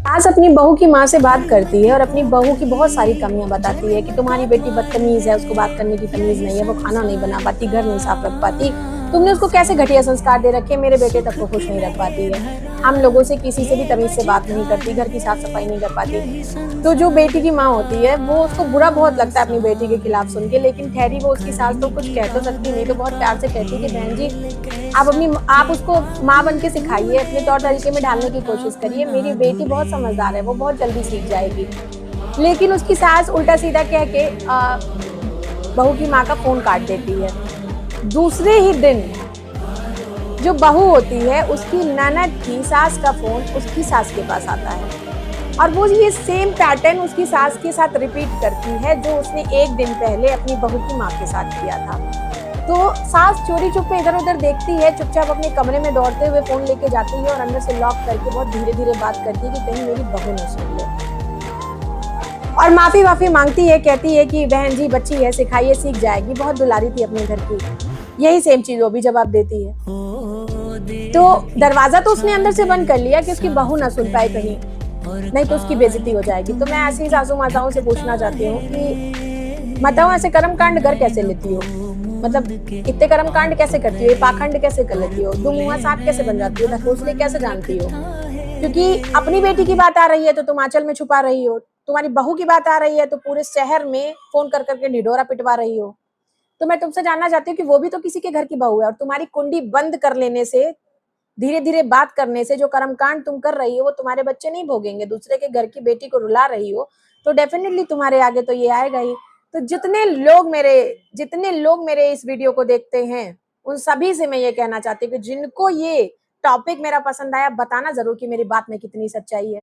सास अपनी बहू की माँ से बात करती है और अपनी बहू की बहुत सारी कमियां बताती है कि तुम्हारी बेटी बदतमीज है, उसको बात करने की तमीज नहीं है, वो खाना नहीं बना पाती, घर नहीं साफ रख पाती, तुमने उसको कैसे घटिया संस्कार दे रखे, मेरे बेटे तक को खुश नहीं रख पाती है, हम लोगों से किसी से भी तमीज से बात नहीं करती, घर की साफ सफाई नहीं कर पाती। तो जो बेटी की माँ होती है वो उसको बुरा बहुत लगता है अपनी बेटी के खिलाफ सुन के, लेकिन ठहरी वो उसकी सास तो कुछ कह तो सकती नहीं, तो बहुत प्यार से कहती है कि बहन जी आप उसको माँ बन के सिखाइए, अपने तौर तरीके में ढालने की कोशिश करिए, मेरी बेटी बहुत समझदार है, वो बहुत जल्दी सीख जाएगी। लेकिन उसकी सास उल्टा सीधा कह के बहू की माँ का फोन काट देती है। दूसरे ही दिन जो बहू होती है उसकी ननद की सास का फोन उसकी सास के पास आता है और वो ये सेम पैटर्न उसकी सास के साथ रिपीट करती है जो उसने एक दिन पहले अपनी बहू की माँ के साथ किया था। तो सास चोरी चुपके इधर उधर देखती है, चुपचाप अपने कमरे में दौड़ते हुए फोन लेके जाती है और अंदर से लॉक करके बहुत धीरे धीरे बात करती है कि कहीं मेरी बहू न सुन ले, और माफी वाफी मांगती है, कहती है कि बहन जी बच्ची है, सिखाइए सीख जाएगी, बहुत दुलारी थी अपने घर की। यही सेम चीज वो भी जवाब देती है। तो दरवाजा तो उसने अंदर से बंद कर लिया कि उसकी बहू ना सुन पाए कहीं, नहीं तो उसकी बेइज्जती हो जाएगी। तो मैं ऐसी सासू माताओं से पूछना चाहती हूँ कि माताओं ऐसे कर्म कांड घर कैसे लेती हो, मतलब इतने कर्म कांड कैसे करती हो, ये पाखंड कैसे कर लेती हो, दो मुंहा सांप कैसे बन जाती हो, ढकोसले कैसे जानती हो? क्योंकि अपनी बेटी की बात आ रही है तो तुम आंचल में छुपा रही हो, तुम्हारी बहू की बात आ रही है तो पूरे शहर में फोन कर करके ढिढोरा पिटवा रही हो। तो मैं तुमसे जानना चाहती हूँ कि वो भी तो किसी के घर की बहू है, और तुम्हारी कुंडी बंद कर लेने से, धीरे धीरे बात करने से जो कर्मकांड तुम कर रही हो वो तुम्हारे बच्चे नहीं भोगेंगे, दूसरे के घर की बेटी को रुला रही हो तो डेफिनेटली तुम्हारे आगे तो ये आएगा ही। तो जितने लोग मेरे इस वीडियो को देखते हैं उन सभी से मैं ये कहना चाहती हूँ कि जिनको ये टॉपिक मेरा पसंद आया, बताना जरूर कि मेरी बात में कितनी सच्चाई है।